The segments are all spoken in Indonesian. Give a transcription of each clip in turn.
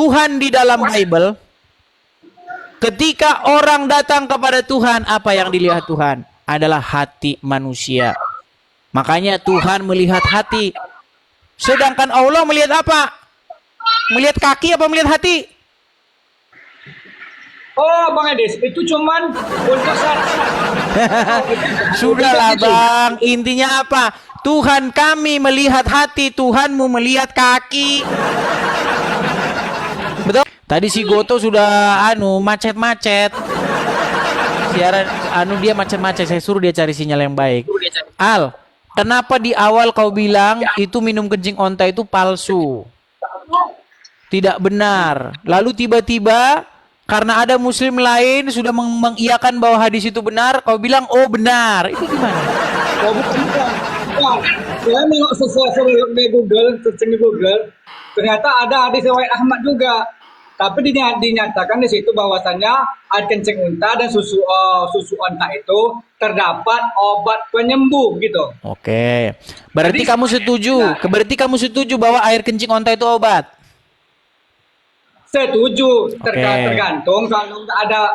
Tuhan di dalam Bible, ketika orang datang kepada Tuhan, apa yang dilihat Tuhan? Adalah hati manusia. Makanya Tuhan melihat hati. Sedangkan Allah melihat apa? Melihat kaki apa melihat hati? Oh, Bang Edis, itu cuman untuk Sudahlah Bang, intinya apa? Tuhan kami melihat hati, Tuhanmu melihat kaki. Betul? Tadi si Goto sudah macet-macet. Siaran dia macet-macet, saya suruh dia cari sinyal yang baik. Al, kenapa di awal kau bilang itu minum kencing onta itu palsu? Tidak benar. Lalu tiba-tiba karena ada muslim lain sudah mengiyakan bahwa hadis itu benar, kau bilang oh benar. Itu gimana? Oh, bukan. Saya nengok sesuatu di Google, searching di Google, ternyata ada hadis riwayat Ahmad juga. Tapi dinyatakan di situ bahwasanya air kencing unta dan susu unta itu terdapat obat penyembuh gitu. Oke. Berarti Jadi, kamu setuju? Berarti kamu setuju bahwa air kencing onta itu obat? Setuju. Tergantung kalau nggak ada,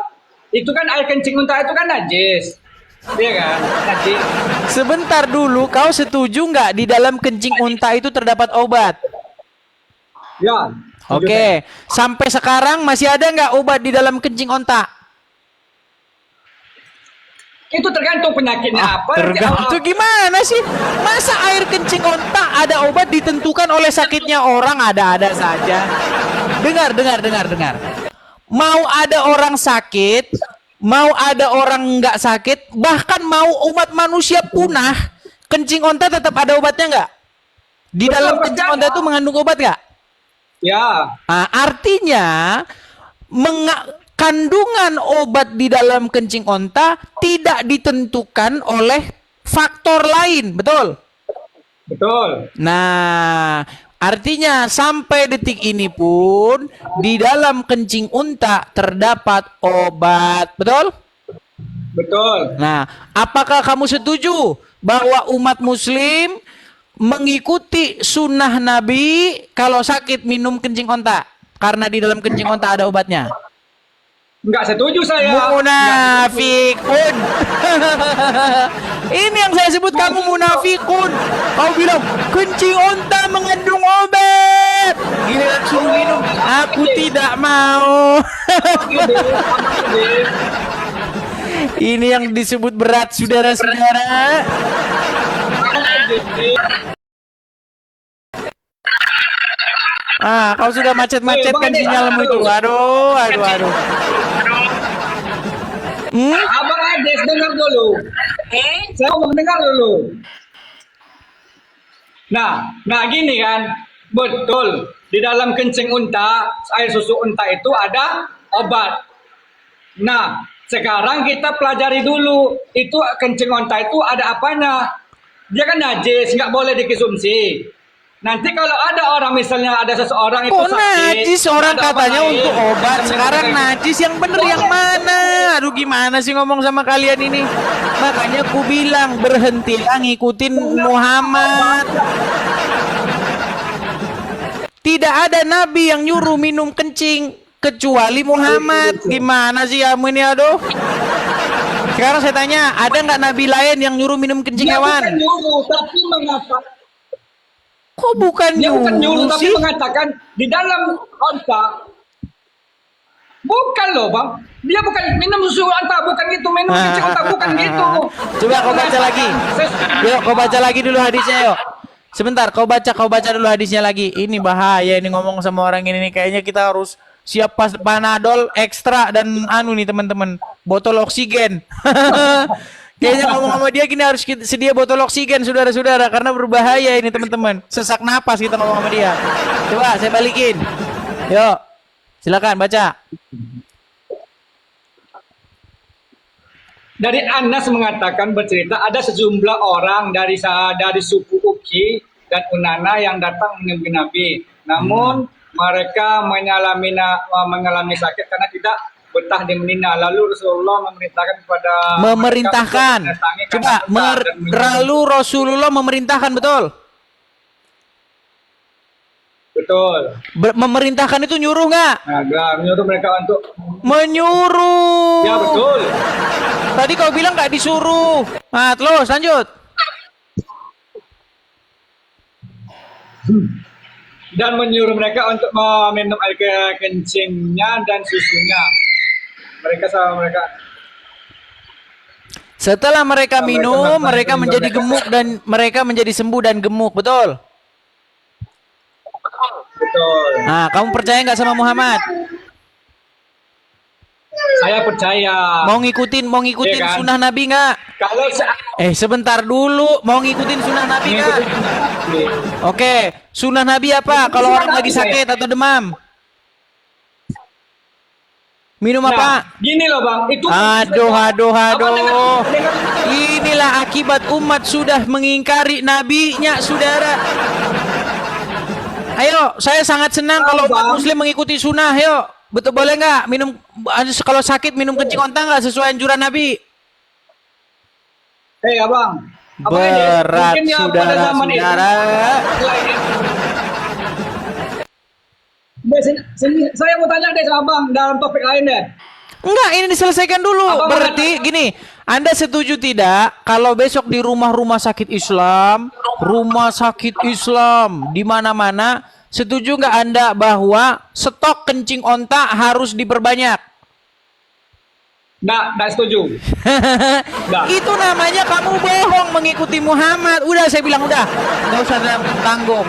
itu kan air kencing unta itu kan najis. Iya kan? Najis. Sebentar dulu, kau setuju nggak di dalam kencing unta itu terdapat obat? Ya. Oke, sampai sekarang masih ada nggak obat di dalam kencing onta? Itu tergantung penyakitnya apa. Tergantung gimana sih? Masa air kencing onta ada obat ditentukan oleh sakitnya orang? Ada-ada saja. Dengar. Mau ada orang sakit, mau ada orang nggak sakit, bahkan mau umat manusia punah, kencing onta tetap ada obatnya nggak? Di dalam kencing onta itu mengandung obat nggak? Ya. Nah, artinya kandungan obat di dalam kencing onta tidak ditentukan oleh faktor lain, betul? Betul. Nah, artinya sampai detik ini pun di dalam kencing unta terdapat obat, betul? Betul. Nah, apakah kamu setuju bahwa umat muslim mengikuti sunnah Nabi kalau sakit minum kencing onta? Karena di dalam kencing onta ada obatnya. Nggak setuju saya. Munafikun. Ini yang saya sebut kamu munafikun. Kau bilang kencing onta mengandung obat. Giliran suruh minum, aku tidak mau. Ini yang disebut berat, saudara-saudara. Kau sudah macet-macetkan sinyalmu itu. Aduh. Abang Ades dengar dulu. Saya mau mendengar dulu. Nah gini kan, betul. Di dalam kencing unta, air susu unta itu ada obat. Nah, sekarang kita pelajari dulu, itu kencing unta itu ada apanya? Dia kan najis, nggak boleh dikonsumsi. Nanti kalau ada orang, misalnya ada seseorang itu sakit, najis orang katanya untuk obat, sekarang najis yang bener yang mana? Aduh gimana sih ngomong sama kalian ini? Makanya ku bilang berhentilah ngikutin Muhammad. Tidak ada nabi yang nyuruh minum kencing kecuali Muhammad. Gimana sih kamu ini, aduh? Sekarang saya tanya, ada nggak nabi lain yang nyuruh minum kencing hewan? Bukan nyuruh, tapi mengatakan. Kok bukan nyuruh tapi sih? mengatakan di dalam onta. Bukan loh bang, dia bukan minum susu onta, bukan gitu, minum kencing onta, bukan gitu. Coba kau baca lagi. Yuk, kau baca lagi dulu hadisnya, yuk. Sebentar, kau baca dulu hadisnya lagi. Ini bahaya ini ngomong sama orang ini nih. Kayaknya kita harus siap Panadol ekstra dan nih teman-teman, botol oksigen. Kayaknya ngomong sama dia gini harus sedia botol oksigen, saudara-saudara, karena berbahaya ini teman-teman. Sesak napas kita ngomong sama dia. Coba saya balikin. Yuk, silakan baca. Dari Anas mengatakan, bercerita ada sejumlah orang dari suku Uki dan Unana yang datang menemui Nabi. Namun mereka mengalami sakit karena tidak betah di Medina. Lalu Rasulullah memerintahkan kepada Lalu Rasulullah memerintahkan, betul? Betul. Memerintahkan itu nyuruh nggak? Nah, menyuruh mereka untuk Menyuruh. ya betul. Tadi kau bilang nggak disuruh. Nah, terus lanjut. Dan menyuruh mereka untuk meminum air kencingnya dan susunya. Setelah mereka minum, mereka mereka menjadi gemuk dan mereka menjadi sembuh dan gemuk, betul? Betul. Nah, kamu percaya nggak sama Muhammad? Saya percaya. Mau ngikutin Iya kan? sunnah Nabi nggak? Kalau Sebentar dulu, mau ngikutin sunnah Nabi nggak? Oke, sunnah Nabi apa? Kalau orang lagi sakit atau demam? Minum apa? Gini loh bang, itu Aduh. Dengar. Inilah akibat umat sudah mengingkari nabinya, saudara. Ayo, saya sangat senang kalau umat muslim mengikuti sunnah. Ayo, betul boleh nggak minum kalau sakit minum kencing onta nggak sesuai anjuran Nabi? Abang. Berat, saudara-saudara. Saya mau tanya deh sama abang dalam topik lain deh. Enggak, ini diselesaikan dulu. Berarti gini, Anda setuju tidak kalau besok di rumah-rumah sakit Islam di mana-mana, setuju nggak Anda bahwa stok kencing onta harus diperbanyak? Nggak setuju. Itu namanya kamu bohong mengikuti Muhammad. Udah saya bilang udah, nggak usah tanggung.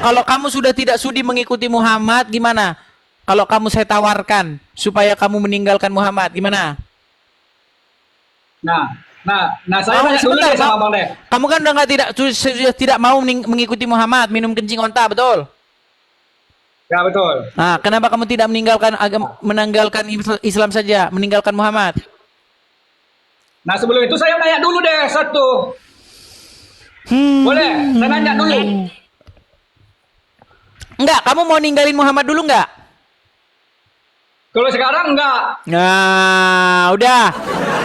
Kalau kamu sudah tidak sudi mengikuti Muhammad, gimana? Kalau kamu saya tawarkan supaya kamu meninggalkan Muhammad, gimana? Saya tanya dulu deh sama abang deh. Kamu kan udah sudah tidak mau mengikuti Muhammad, minum kencing onta, betul? Ya betul. Nah, kenapa kamu tidak meninggalkan Islam saja, meninggalkan Muhammad? Nah, sebelum itu saya nanya dulu deh satu. Boleh? Saya nanya dulu. Enggak, kamu mau ninggalin Muhammad dulu enggak? Kalau sekarang enggak. Nah, udah.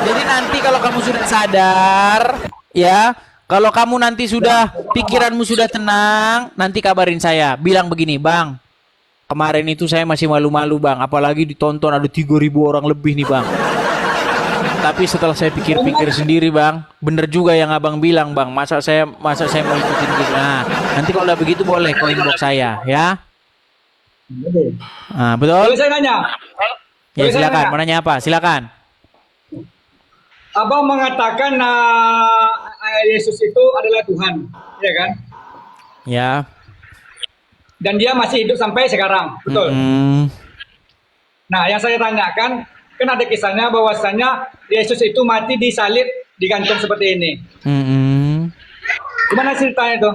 Jadi nanti kalau kamu sudah sadar, ya, kalau kamu nanti sudah pikiranmu sudah tenang, nanti kabarin saya. Bilang begini, Bang. Kemarin itu saya masih malu-malu, Bang. Apalagi ditonton ada 3.000 orang lebih nih, Bang. Tapi setelah saya pikir-pikir sendiri, Bang, bener juga yang Abang bilang, Bang. Masa saya mau ikutin gitu. Nah, nanti kalau udah begitu boleh kau inbox saya, ya. Nah, betul? Boleh saya nanya? Ya, silakan. Mau nanya apa? Silakan. Abang mengatakan Yesus itu adalah Tuhan, ya kan? Ya. Dan dia masih hidup sampai sekarang, betul? Nah, yang saya tanyakan, kan ada kisahnya bahwasanya Yesus itu mati disalib, digantung seperti ini. Gimana ceritanya itu?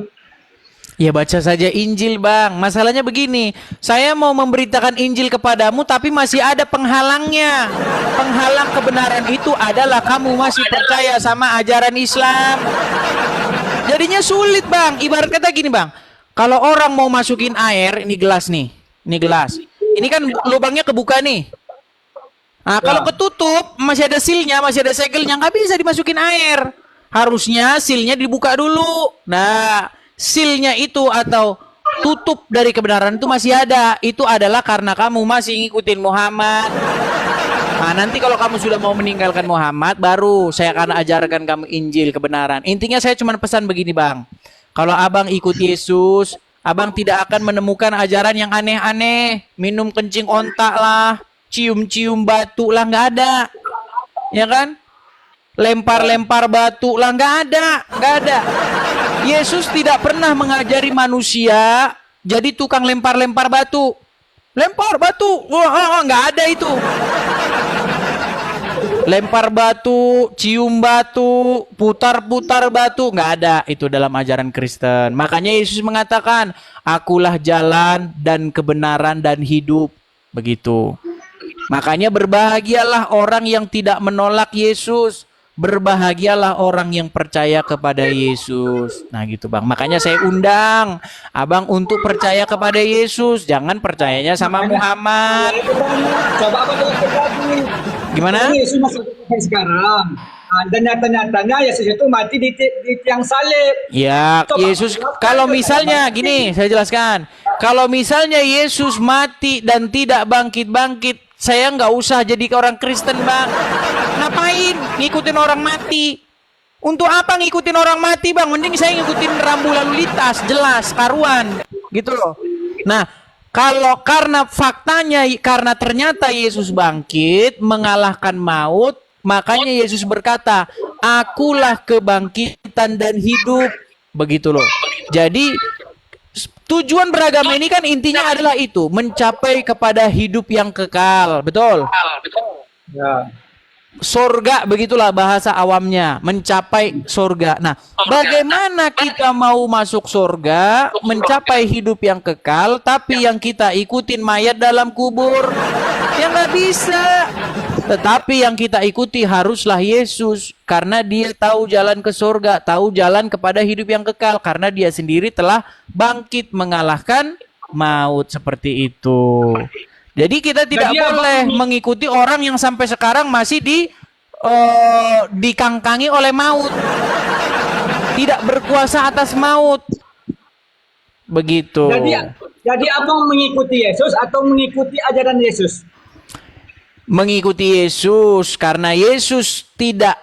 Ya baca saja Injil, Bang. Masalahnya begini, saya mau memberitakan Injil kepadamu tapi masih ada penghalangnya. Penghalang kebenaran itu adalah kamu masih percaya sama ajaran Islam. Jadinya sulit, Bang. Ibarat kata gini, Bang. Kalau orang mau masukin air, ini gelas nih. Ini gelas. Ini kan lubangnya kebuka nih. Nah, kalau ketutup, masih ada silnya, masih ada segelnya, nggak bisa dimasukin air. Harusnya silnya dibuka dulu. Nah, silnya itu atau tutup dari kebenaran itu masih ada. Itu adalah karena kamu masih ngikutin Muhammad. Nah, nanti kalau kamu sudah mau meninggalkan Muhammad, baru saya akan ajarkan kamu Injil kebenaran. Intinya saya cuma pesan begini, Bang. Kalau abang ikut Yesus, abang tidak akan menemukan ajaran yang aneh-aneh. Minum kencing ontak lah, cium-cium batu lah, nggak ada. Ya kan? Lempar-lempar batu lah, nggak ada. Yesus tidak pernah mengajari manusia jadi tukang lempar-lempar batu. Lempar batu, wah, nggak ada itu. Lempar batu, cium batu, putar-putar batu, nggak ada itu dalam ajaran Kristen. Makanya Yesus mengatakan, akulah jalan dan kebenaran dan hidup. Begitu. Makanya berbahagialah orang yang tidak menolak Yesus. Berbahagialah orang yang percaya kepada Yesus. Nah gitu, Bang. Makanya saya undang abang untuk percaya kepada Yesus. Jangan percayanya sama Muhammad. Coba apa terjadi? Gimana? Yesus masih sampai sekarang. Dan nyata-nyatanya Yesus itu mati di tiang salib. Ya, Coba, Yesus jelaskan kalau kepada misalnya kami. gini, saya jelaskan. Kalau misalnya Yesus mati dan tidak bangkit-bangkit, saya nggak usah jadi orang Kristen, Bang. Ngapain ngikutin orang mati? Untuk apa ngikutin orang mati, Bang? Mending saya ngikutin rambu lalu lintas, jelas, karuan. Gitu loh. Nah, kalau karena faktanya, karena ternyata Yesus bangkit, mengalahkan maut, makanya Yesus berkata, akulah kebangkitan dan hidup. Begitu loh. Jadi, tujuan beragama ini kan intinya adalah itu, mencapai kepada hidup yang kekal. Betul? Ya. Sorga, begitulah bahasa awamnya, mencapai sorga. Nah, bagaimana kita mau masuk sorga, mencapai hidup yang kekal, tapi yang kita ikutin mayat dalam kubur? Ya nggak bisa. Tetapi yang kita ikuti haruslah Yesus, karena dia tahu jalan ke sorga, tahu jalan kepada hidup yang kekal, karena dia sendiri telah bangkit mengalahkan maut, seperti itu. Jadi kita tidak Jadi boleh abang- mengikuti orang yang sampai sekarang masih dikangkangi oleh maut, tidak berkuasa atas maut. Begitu. Jadi abang mengikuti Yesus atau mengikuti ajaran Yesus? Mengikuti Yesus, karena Yesus tidak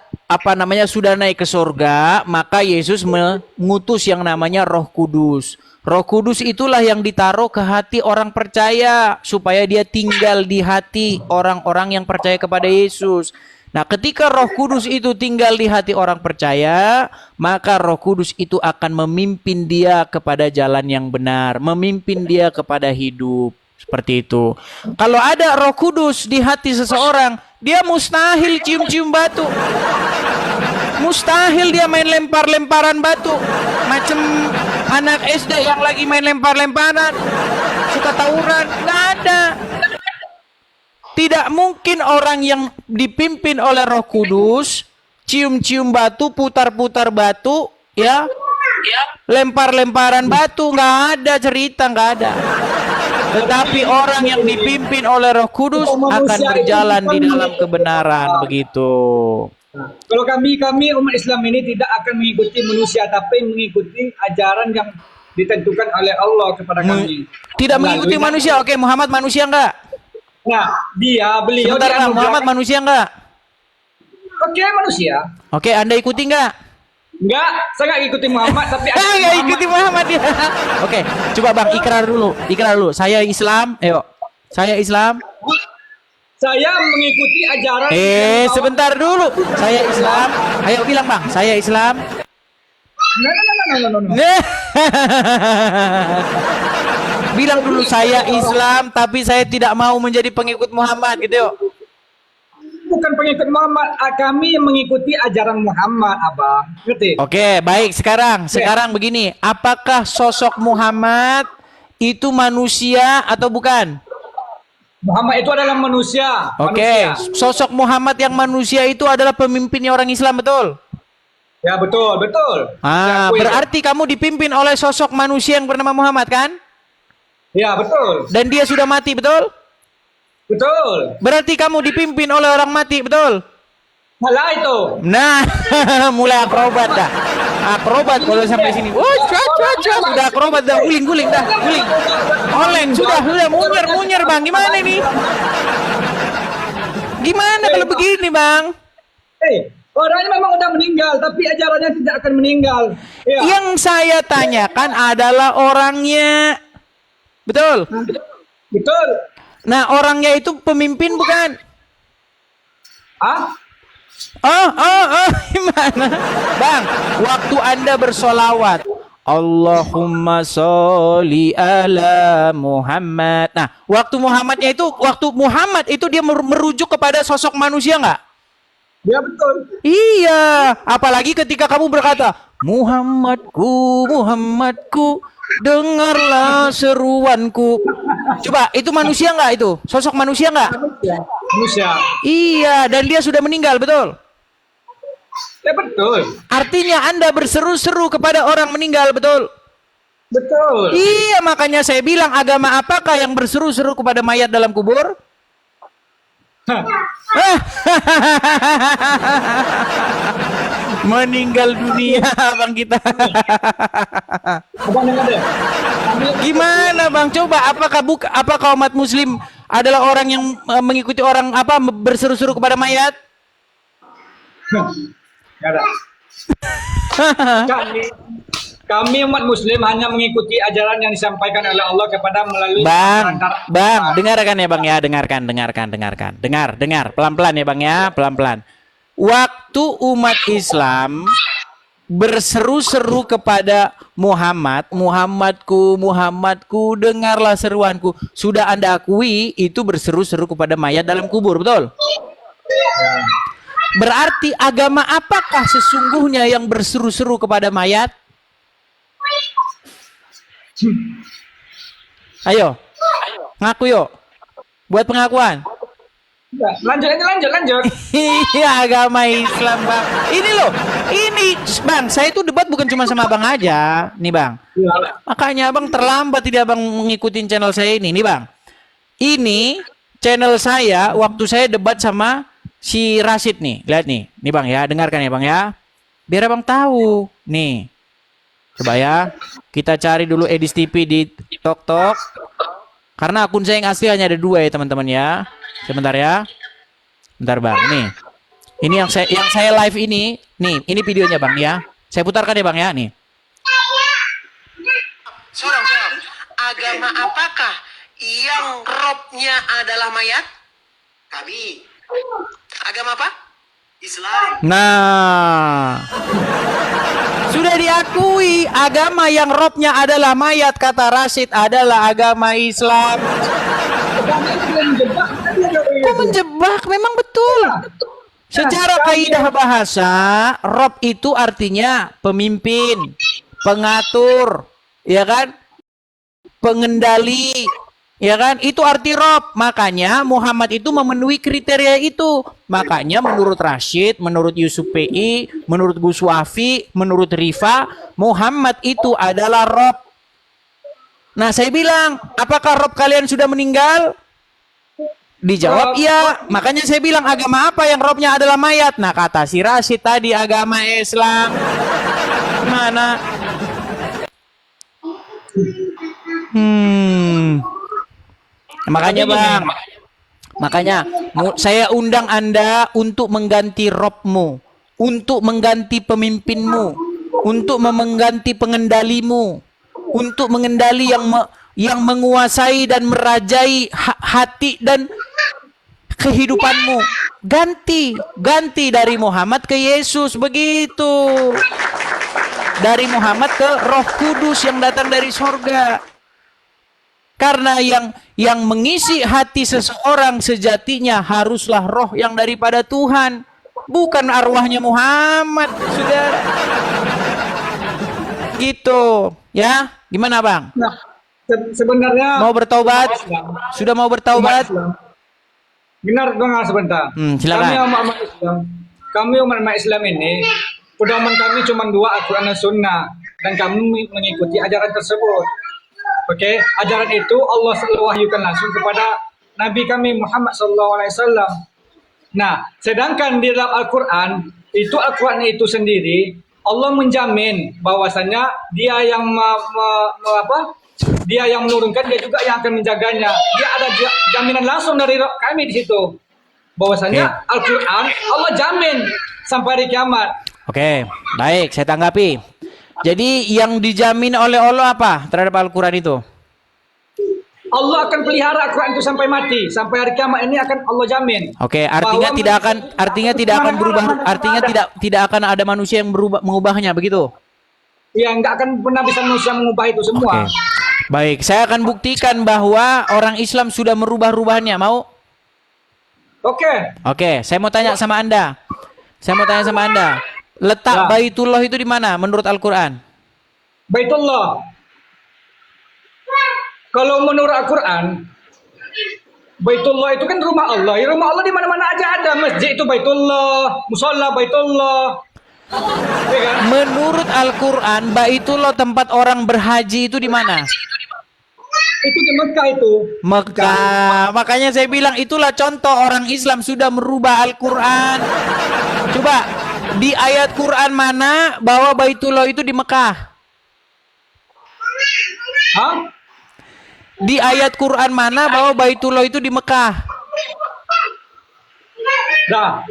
sudah naik ke surga, maka Yesus mengutus yang namanya Roh Kudus. Roh Kudus itulah yang ditaruh ke hati orang percaya supaya dia tinggal di hati orang-orang yang percaya kepada Yesus. Nah, ketika Roh Kudus itu tinggal di hati orang percaya, maka Roh Kudus itu akan memimpin dia kepada jalan yang benar, memimpin dia kepada hidup. Seperti itu. Kalau ada Roh Kudus di hati seseorang, dia mustahil cium-cium batu. Mustahil dia main lempar-lemparan batu. Macam anak SD yang lagi main lempar-lemparan, suka tawuran. Nggak ada. Tidak mungkin orang yang dipimpin oleh Roh Kudus cium-cium batu, putar-putar batu, ya, lempar-lemparan batu. Nggak ada cerita, nggak ada. Tetapi orang yang dipimpin oleh Roh Kudus akan berjalan di dalam kebenaran, begitu. Kalau kami umat Islam ini tidak akan mengikuti manusia, tapi mengikuti ajaran yang ditentukan oleh Allah kepada kami. Tidak mengikuti Melalui- manusia. Oke, Muhammad manusia enggak? Nah, beliau Sebentar, Bang. dianugerahkan- Muhammad manusia enggak? Oke, manusia. Oke, Anda ikuti enggak? Enggak, saya nggak ikuti Muhammad, tapi Ah, enggak ikuti Muhammad dia. Oke, coba Bang ikrar dulu. Ikrar dulu. Saya Islam. Ayo. Saya Islam. Saya mengikuti ajaran yang dibawa- Sebentar dulu. Saya Islam. Ayo bilang, Bang. Saya Islam. No. Bilang dulu saya Islam, tapi saya tidak mau menjadi pengikut Muhammad, gitu yuk. Bukan pengikut Muhammad, kami yang mengikuti ajaran Muhammad, Abang. Ngerti? Oke, baik. Sekarang begini. Apakah sosok Muhammad itu manusia atau bukan? Muhammad itu adalah manusia. Oke, Manusia. sosok Muhammad yang manusia itu adalah pemimpinnya orang Islam, betul? Ya, betul. Ah, Saya akui. berarti kamu dipimpin oleh sosok manusia yang bernama Muhammad, kan? Ya, betul. Dan dia sudah mati, betul? Betul. Berarti kamu dipimpin oleh orang mati, betul? Salah itu. Nah, mulai akrobat dah. Akrobat kalau sampai sini. Wah, sudah akrobat dah, guling dah, guling. Oleng, sudah munyer Bang. Gimana ini? Gimana kalau begini, Bang? Orangnya memang udah meninggal, tapi ajarannya tidak akan meninggal. Ya. Yang saya tanyakan adalah orangnya. Betul? Betul. Nah, orangnya itu pemimpin bukan? Ah? Gimana? Bang, waktu Anda bersolawat, Allahumma sholli ala Muhammad. Nah, waktu Muhammad itu dia merujuk kepada sosok manusia nggak? Ya, betul. Iya, apalagi ketika kamu berkata, Muhammadku, dengarlah seruanku. Coba, itu manusia nggak itu? Sosok manusia nggak? Manusia. Iya, dan dia sudah meninggal, betul? Ya, betul. Artinya Anda berseru-seru kepada orang meninggal, betul? Betul. Iya, makanya saya bilang agama apakah yang berseru-seru kepada mayat dalam kubur? Meninggal dunia bang kita. Abang dengar deh. Gimana bang? Coba apakah umat Muslim adalah orang yang mengikuti orang apa berseru-seru kepada mayat? Nggak ada. Kami umat Muslim hanya mengikuti ajaran yang disampaikan oleh Allah kepada melalui Bang, dengarkan ya bang ya, dengar, pelan-pelan ya bang ya, pelan-pelan. Waktu umat Islam berseru-seru kepada Muhammadku, dengarlah seruanku. Sudah Anda akui itu berseru-seru kepada mayat dalam kubur, betul? Berarti agama apakah sesungguhnya yang berseru-seru kepada mayat? Ayo, ngaku yuk. Buat pengakuan. Lanjut. Iya, agama Islam bang. Ini loh, ini bang, saya itu debat bukan cuma sama abang aja, nih bang. Makanya abang terlambat tidak abang ngikutin channel saya ini, nih bang. Ini channel saya waktu saya debat sama si Rashid nih, lihat nih bang ya, dengarkan ya bang ya, biar abang tahu. Nih, coba ya, kita cari dulu Edis TV di TikTok. Karena akun saya yang asli hanya ada 2 ya teman-teman ya. Sebentar ya. Bentar bang, nih. Ini yang saya live ini. Nih, ini videonya bang ya. Saya putarkan ya bang ya, nih. Sorong. Agama apakah yang robnya adalah mayat? Kami. Agama apa? Islam. Nah, sudah diakui agama yang robnya adalah mayat, kata Rashid adalah agama Islam. Kok menjebak? Memang betul. Secara kaidah bahasa, rob itu artinya pemimpin, pengatur, ya kan? Pengendali, ya kan? Itu arti rob. Makanya Muhammad itu memenuhi kriteria itu. Makanya menurut Rashid, menurut Yusuf PI, menurut Gus Wafi, menurut Rifa, Muhammad itu adalah rob. Nah, saya bilang, apakah rob kalian sudah meninggal? Dijawab iya. Makanya saya bilang, agama apa yang robnya adalah mayat? Nah, kata si Rashid tadi agama Islam. Mana? Makanya bang, makanya saya undang Anda untuk mengganti robmu, untuk mengganti pemimpinmu, untuk mengganti pengendalimu, untuk mengendali yang menguasai dan merajai hati dan kehidupanmu. Ganti dari Muhammad ke Yesus, begitu. Dari Muhammad ke Roh Kudus yang datang dari sorga. Karena yang mengisi hati seseorang sejatinya haruslah roh yang daripada Tuhan, bukan arwahnya Muhammad, saudara. Gitu, ya? Gimana, Bang? Nah, sebenarnya Mau bertaubat? Sudah mau bertaubat? Benar dong sebentar. Silakan. Kami umat Islam ini, pedoman kami cuma 2, Al-Quran dan Sunnah, dan kami mengikuti ajaran tersebut. Oke, ajaran itu Allah selalu wahyukan langsung kepada Nabi kami Muhammad SAW. Nah, sedangkan di dalam Al-Quran itu sendiri Allah menjamin bahwasanya Dia yang Dia yang menurunkan, Dia juga yang akan menjaganya. Dia ada jaminan langsung dari kami di situ. Bahwasanya Al-Quran Allah jamin sampai hari kiamat. Oke, baik, saya tanggapi. Jadi yang dijamin oleh Allah apa terhadap Al-Quran itu? Allah akan pelihara Al-Quran itu sampai mati, sampai hari kiamat ini akan Allah jamin. Oke, artinya tidak akan berubah, artinya tidak akan ada manusia yang mengubahnya, begitu? Ya, nggak akan pernah bisa manusia mengubah itu semua. Oke. Baik, saya akan buktikan bahwa orang Islam sudah merubah-rubahnya. Mau? Oke, saya mau tanya sama Anda. Letak Baitullah itu di mana menurut Al-Quran? Baitullah. Kalau menurut Al-Quran, Baitullah itu kan rumah Allah. Ya, rumah Allah di mana-mana aja ada. Masjid itu Baitullah, musholla Baitullah. Ya kan? Menurut Al-Quran, Baitullah tempat orang berhaji itu di mana? Itu di Mekah itu. Mekah. Makanya saya bilang itulah contoh orang Islam sudah merubah Al-Quran. Coba di ayat Quran mana bahwa Baitullah itu di Mekah? Hah? Di ayat Quran mana bahwa Baitullah itu di Mekah? Dah.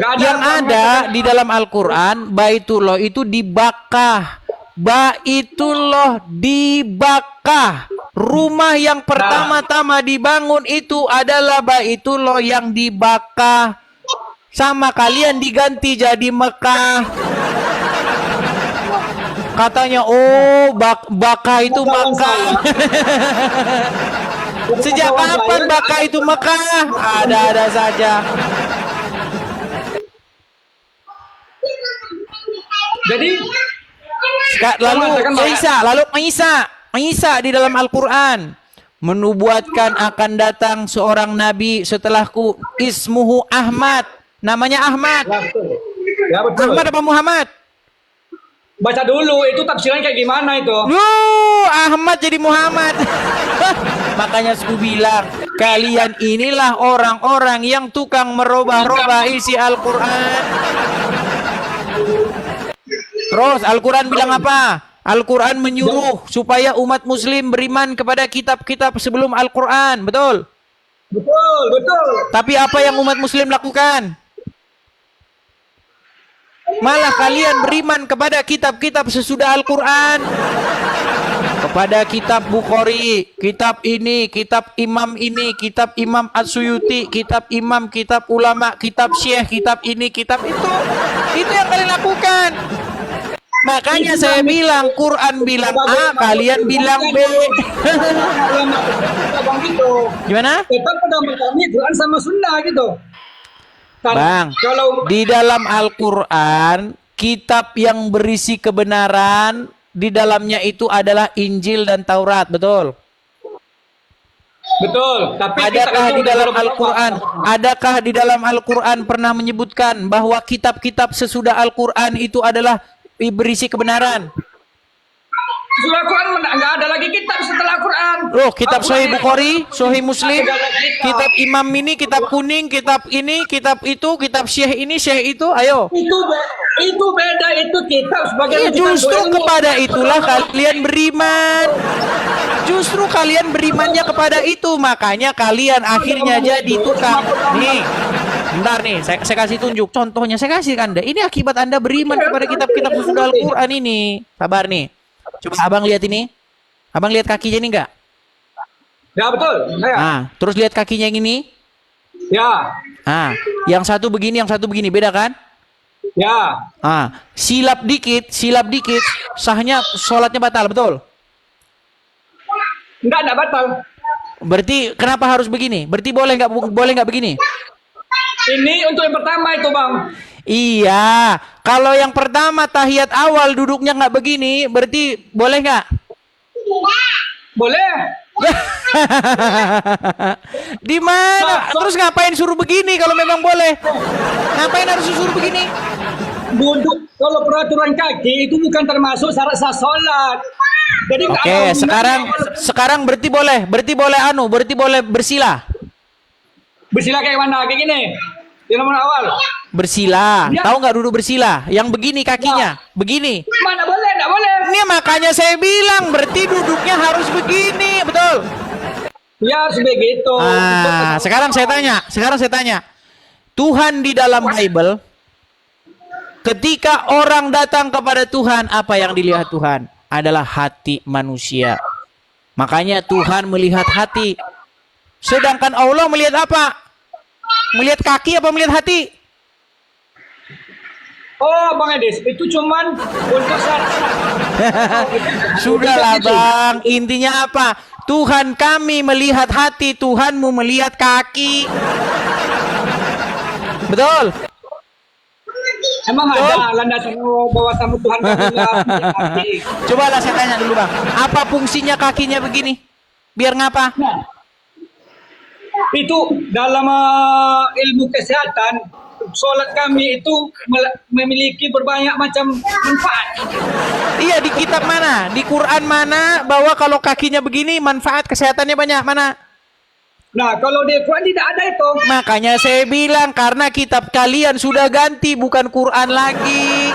Nggak ada Yang ada di dalam Al-Quran Baitullah itu di Bakkah. Baitullah di Bakkah. Rumah yang pertama-tama dibangun itu adalah Baitullah yang di Bakkah. Sama kalian diganti jadi Mekah. Katanya oh Bakkah itu Makkah. Sejak kapan Bakkah itu Mekah? Ada-ada saja. Jadi Isa di dalam Al-Quran menubuatkan akan datang seorang nabi setelahku, ismuhu Ahmad, namanya Ahmad. ya betul. Ahmad apa Muhammad? Baca dulu itu tafsiran kayak gimana itu. Ahmad jadi Muhammad. Makanya aku bilang kalian inilah orang-orang yang tukang merubah-rubah isi Al-Quran. Terus Al-Quran bilang apa? Al-Quran menyuruh supaya umat muslim beriman kepada kitab-kitab sebelum Al-Quran. Betul? Betul, betul. Tapi apa yang umat muslim lakukan? Malah kalian beriman kepada kitab-kitab sesudah Al-Quran. Kepada kitab Bukhari, kitab ini, kitab Imam ini, kitab Imam As-Suyuti, kitab Imam, kitab ulama, kitab Syekh, kitab ini, kitab itu. Itu yang kalian lakukan. Makanya saya bilang Quran bilang A, kalian bilang B. Bang gitu. Gimana? Tetap pada kami Quran sama Sunnah gitu. Bang, Kalau di dalam Al-Quran, kitab yang berisi kebenaran, di dalamnya itu adalah Injil dan Taurat, betul? betul, tapi Adakah di dalam Al-Quran, adakah di dalam Al-Quran pernah menyebutkan bahwa kitab-kitab sesudah Al-Quran itu adalah berisi kebenaran? Surah Quran nggak ada lagi kitab setelah Quran. Loh, kitab Sahih Bukhari, Sahih Muslim, kitab Imam ini, kitab kuning, kitab ini, kitab itu, kitab Syekh ini, Syekh itu, ayo. Itu beda, itu kitab sebagai Justru kepada itulah kalian beriman. Justru kalian berimannya kepada itu, makanya kalian akhirnya jadi tukang. Nih, bentar nih, saya kasih tunjuk contohnya, saya kasih ke Anda. Ini akibat Anda beriman kepada kitab-kitab sesudah Al-Quran ini. Sabar nih. Coba abang lihat ini. Abang lihat kakinya ini enggak? Ya betul. Ya. Nah, terus lihat kakinya yang ini. Ya. Ah, yang satu begini, yang satu begini, beda kan? Ya. Ah, silap dikit, sahnya sholatnya batal, betul? Enggak batal. Berarti kenapa harus begini? Berarti boleh nggak begini? Ini untuk yang pertama itu, Bang. Iya, kalau yang pertama tahiyat awal duduknya nggak begini, berarti boleh nggak? Boleh. Di mana? Terus ngapain suruh begini kalau memang boleh? Ngapain harus suruh begini? Duduk kalau peraturan kaki itu bukan termasuk syarat sah sholat. Jadi Oke, sekarang berarti boleh bersila. Bersila kayak mana? Kayak gini. Yang nomor awal. Bersila. Ya. Tahu nggak duduk bersila? Yang begini kakinya, begini. Mana boleh? Enggak boleh. Ini makanya saya bilang berarti duduknya harus begini, betul? Ya, harus begitu. Sekarang saya tanya. Tuhan di dalam Bible, ketika orang datang kepada Tuhan, apa yang dilihat Tuhan? Adalah hati manusia. Makanya Tuhan melihat hati. Sedangkan Allah melihat apa? Melihat kaki apa melihat hati? Oh, Bang Edis, itu cuman untuk syarat. Sudahlah Bang, intinya apa? Tuhan kami melihat hati, Tuhanmu melihat kaki. Betul? Emang ada landasan bahwa sama Tuhan kami melihat hati. Cobalah saya tanya dulu Bang, apa fungsinya kakinya begini? Biar ngapa? Nah, itu dalam ilmu kesehatan sholat kami itu memiliki berbanyak macam manfaat. Iya, di kitab mana? Di Quran mana bahwa kalau kakinya begini manfaat kesehatannya banyak? Mana? Nah, kalau di Quran tidak ada itu. Makanya saya bilang karena kitab kalian sudah ganti bukan Quran lagi.